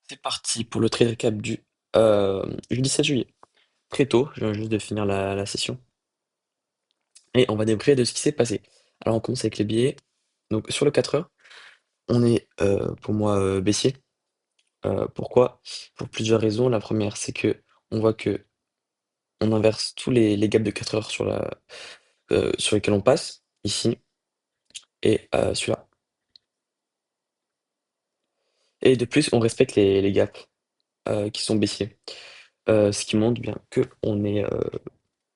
C'est parti pour le trade récap du 17 juillet. Très tôt, je viens juste de finir la session. Et on va débriefer de ce qui s'est passé. Alors on commence avec les billets. Donc sur le 4 heures, on est pour moi baissier. Pourquoi? Pour plusieurs raisons. La première, c'est que on voit que on inverse tous les gaps de 4 heures sur lesquels on passe, ici, et celui-là. Et de plus, on respecte les gaps qui sont baissiers. Ce qui montre bien que on est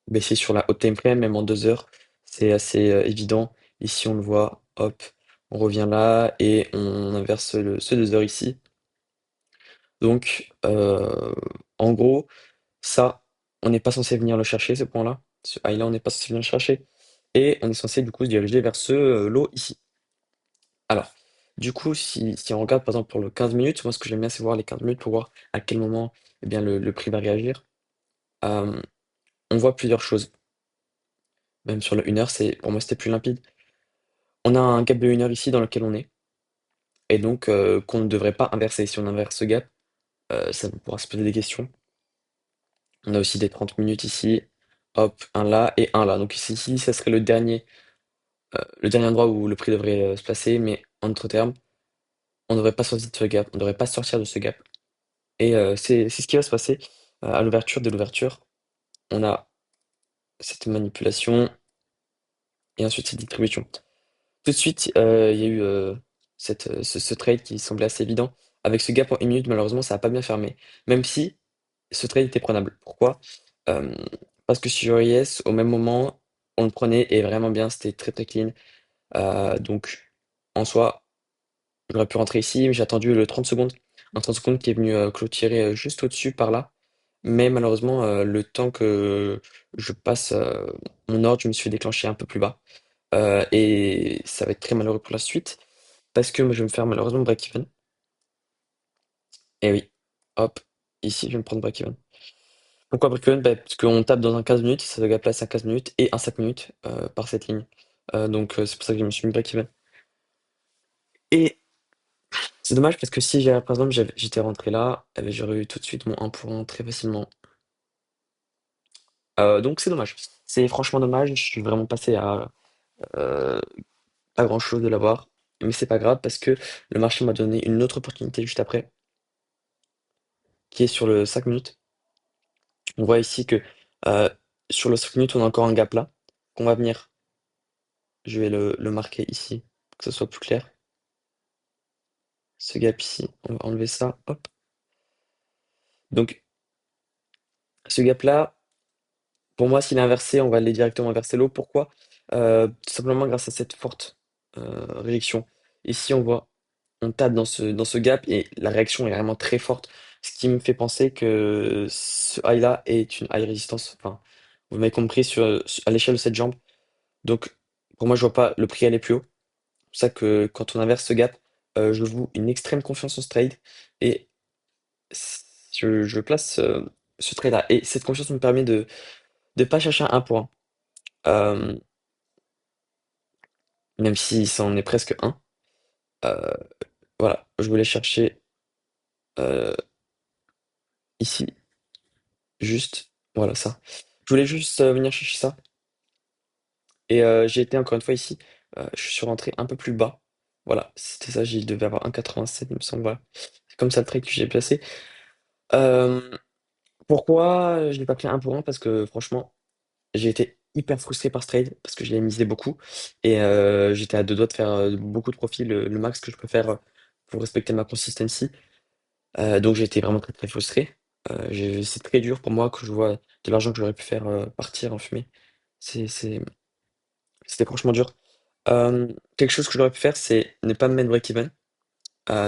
baissier sur la haute time frame, même en 2 heures, c'est assez évident. Ici, on le voit, hop, on revient là et on inverse ce 2 heures ici. Donc, en gros, ça, on n'est pas censé venir le chercher, ce point-là. Ce high-là, on n'est pas censé venir le chercher. Et on est censé, du coup, se diriger vers ce lot ici. Alors, du coup, si on regarde, par exemple, pour le 15 minutes, moi, ce que j'aime bien, c'est voir les 15 minutes pour voir à quel moment, eh bien, le prix va réagir. Euh, on voit plusieurs choses. Même sur le 1 heure, pour moi, c'était plus limpide. On a un gap de 1 heure ici dans lequel on est, et donc qu'on ne devrait pas inverser. Si on inverse ce gap, ça pourra se poser des questions. On a aussi des 30 minutes ici, hop, un là et un là. Donc ici, ça serait le dernier endroit où le prix devrait se placer, mais en d'autres termes, on ne devrait pas sortir de ce gap, on ne devrait pas sortir de ce gap. Et c'est ce qui va se passer à l'ouverture. Dès l'ouverture, on a cette manipulation et ensuite cette distribution. Tout de suite, il y a eu ce trade qui semblait assez évident. Avec ce gap en 1 minute, malheureusement, ça n'a pas bien fermé. Même si ce trade était prenable. Pourquoi? Euh, Parce que sur IS, au même moment, on le prenait et vraiment bien, c'était très très clean. Donc, en soi, j'aurais pu rentrer ici, mais j'ai attendu le 30 secondes. Un 30 secondes qui est venu clôturer juste au-dessus par là. Mais malheureusement, le temps que je passe mon ordre, je me suis déclenché un peu plus bas. Et ça va être très malheureux pour la suite. Parce que moi, je vais me faire malheureusement break-even. Et oui, hop, ici, je vais me prendre break-even. Pourquoi break-even? Bah, parce qu'on tape dans un 15 minutes, ça doit placer un 15 minutes et un 5 minutes par cette ligne. Donc c'est pour ça que je me suis mis break-even. Et c'est dommage parce que si par exemple j'étais rentré là, eh ben, j'aurais eu tout de suite mon 1 pour 1 très facilement. Donc c'est dommage. C'est franchement dommage. Je suis vraiment passé à euh, pas grand-chose de l'avoir. Mais c'est pas grave parce que le marché m'a donné une autre opportunité juste après, qui est sur le 5 minutes. On voit ici que euh, sur le 5 minutes, on a encore un gap là, qu'on va venir. Je vais le marquer ici, pour que ce soit plus clair. Ce gap ici, on va enlever ça, hop. Donc, ce gap-là, pour moi, s'il est inversé, on va aller directement inverser l'eau. Pourquoi? Tout simplement grâce à cette forte réaction. Ici, on voit, on tape dans ce gap et la réaction est vraiment très forte. Ce qui me fait penser que ce high-là est une high résistance. Enfin, vous m'avez compris à l'échelle de cette jambe. Donc, pour moi, je vois pas le prix aller plus haut. C'est pour ça que quand on inverse ce gap, je voue une extrême confiance en ce trade et je place ce trade-là. Et cette confiance me permet de ne pas chercher un point, euh, même si ça en est presque un. Euh, voilà, je voulais chercher euh, ici, juste, voilà ça. Je voulais juste venir chercher ça. Et j'ai été encore une fois ici. Je suis rentré un peu plus bas. Voilà, c'était ça, j'y devais avoir 1,87 il me semble. Voilà. C'est comme ça le trade que j'ai placé. Euh, Pourquoi je l'ai pas pris un pour un? Parce que franchement, j'ai été hyper frustré par ce trade parce que je l'ai misé beaucoup et j'étais à deux doigts de faire beaucoup de profit, le max que je peux faire pour respecter ma consistency. Donc j'ai été vraiment très très frustré. C'est très dur pour moi que je vois de l'argent que j'aurais pu faire partir en fumée. C'est, c'est, C'était franchement dur. Quelque chose que j'aurais pu faire, c'est ne pas me mettre break-even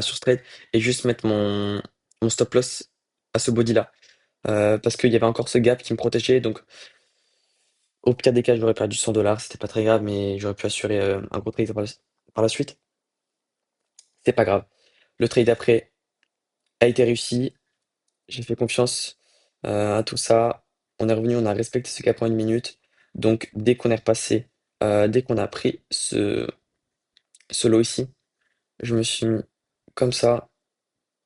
sur ce trade et juste mettre mon stop loss à ce body-là. Parce qu'il y avait encore ce gap qui me protégeait. Donc au pire des cas, j'aurais perdu 100 dollars, c'était pas très grave, mais j'aurais pu assurer un gros trade par la suite. C'est pas grave. Le trade après a été réussi. J'ai fait confiance à tout ça. On est revenu, on a respecté ce cap en 1 minute. Donc dès qu'on est repassé, dès qu'on a pris ce lot ici, je me suis mis comme ça,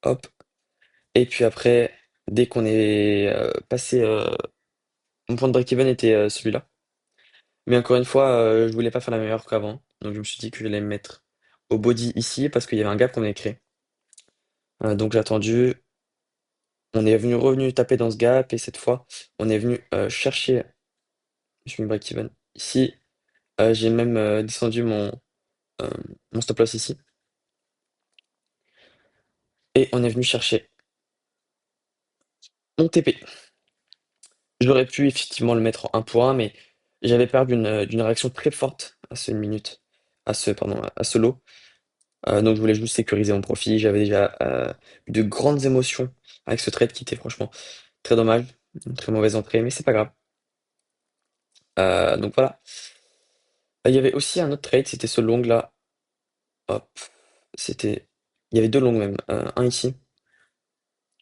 hop. Et puis après, dès qu'on est passé, mon point de break-even était celui-là. Mais encore une fois, je voulais pas faire la meilleure qu'avant. Donc je me suis dit que j'allais me mettre au body ici parce qu'il y avait un gap qu'on avait créé. Donc j'ai attendu, on est revenu taper dans ce gap et cette fois, on est venu chercher, je suis mis break-even ici. J'ai même descendu euh, mon stop loss ici et on est venu chercher mon TP. J'aurais pu effectivement le mettre en 1 pour 1, mais j'avais peur d'une réaction très forte à ce minute, pardon, à ce lot. Donc je voulais juste sécuriser mon profit. J'avais déjà eu de grandes émotions avec ce trade qui était franchement très dommage. Une très mauvaise entrée, mais c'est pas grave. Donc voilà. Il y avait aussi un autre trade, c'était ce long là. Hop, c'était. Il y avait deux longs même. Un ici,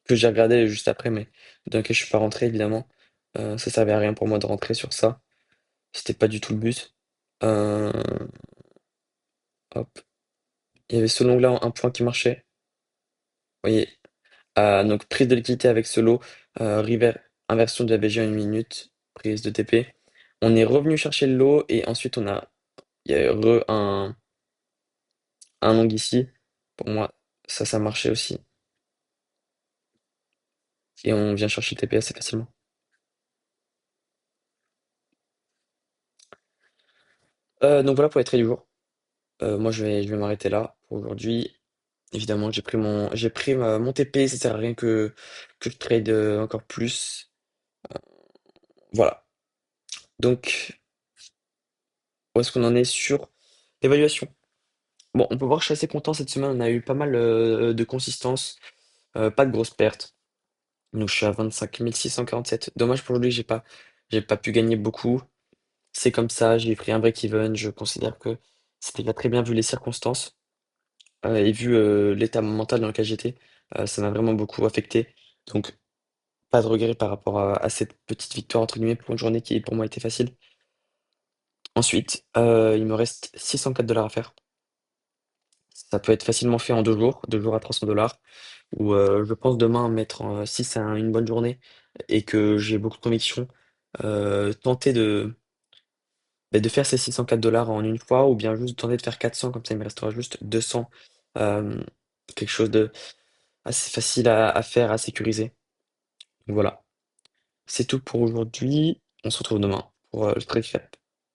que j'ai regardé juste après, mais dans lequel je suis pas rentré évidemment. Ça servait à rien pour moi de rentrer sur ça. C'était pas du tout le but. Euh, Hop. Il y avait ce long là en un point qui marchait. Vous voyez. Donc prise de liquidité avec ce lot, inversion de la BG en 1 minute, prise de TP. On est revenu chercher le lot et ensuite il y a un long ici. Pour moi, ça marchait aussi. Et on vient chercher le TP assez facilement. Donc voilà pour les trades du jour. Moi, je vais m'arrêter là pour aujourd'hui. Évidemment, j'ai pris mon TP. Ça sert à rien que je trade encore plus. Voilà. Donc, où est-ce qu'on en est sur l'évaluation? Bon, on peut voir que je suis assez content cette semaine. On a eu pas mal de consistance, pas de grosses pertes. Donc, je suis à 25 647. Dommage pour lui, j'ai pas pu gagner beaucoup. C'est comme ça, j'ai pris un break-even. Je considère que c'était pas très bien vu les circonstances et vu l'état mental dans lequel j'étais. Ça m'a vraiment beaucoup affecté. Donc, pas de regret par rapport à cette petite victoire, entre guillemets, pour une journée qui pour moi était facile. Ensuite, il me reste 604 $ à faire. Ça peut être facilement fait en 2 jours, 2 jours à 300 $ où je pense demain mettre si c'est une bonne journée et que j'ai beaucoup de conviction, tenter de faire ces 604 $ en une fois ou bien juste tenter de faire 400 comme ça il me restera juste 200, hem, quelque chose de assez facile à faire, à sécuriser. Donc voilà, c'est tout pour aujourd'hui. On se retrouve demain pour le trade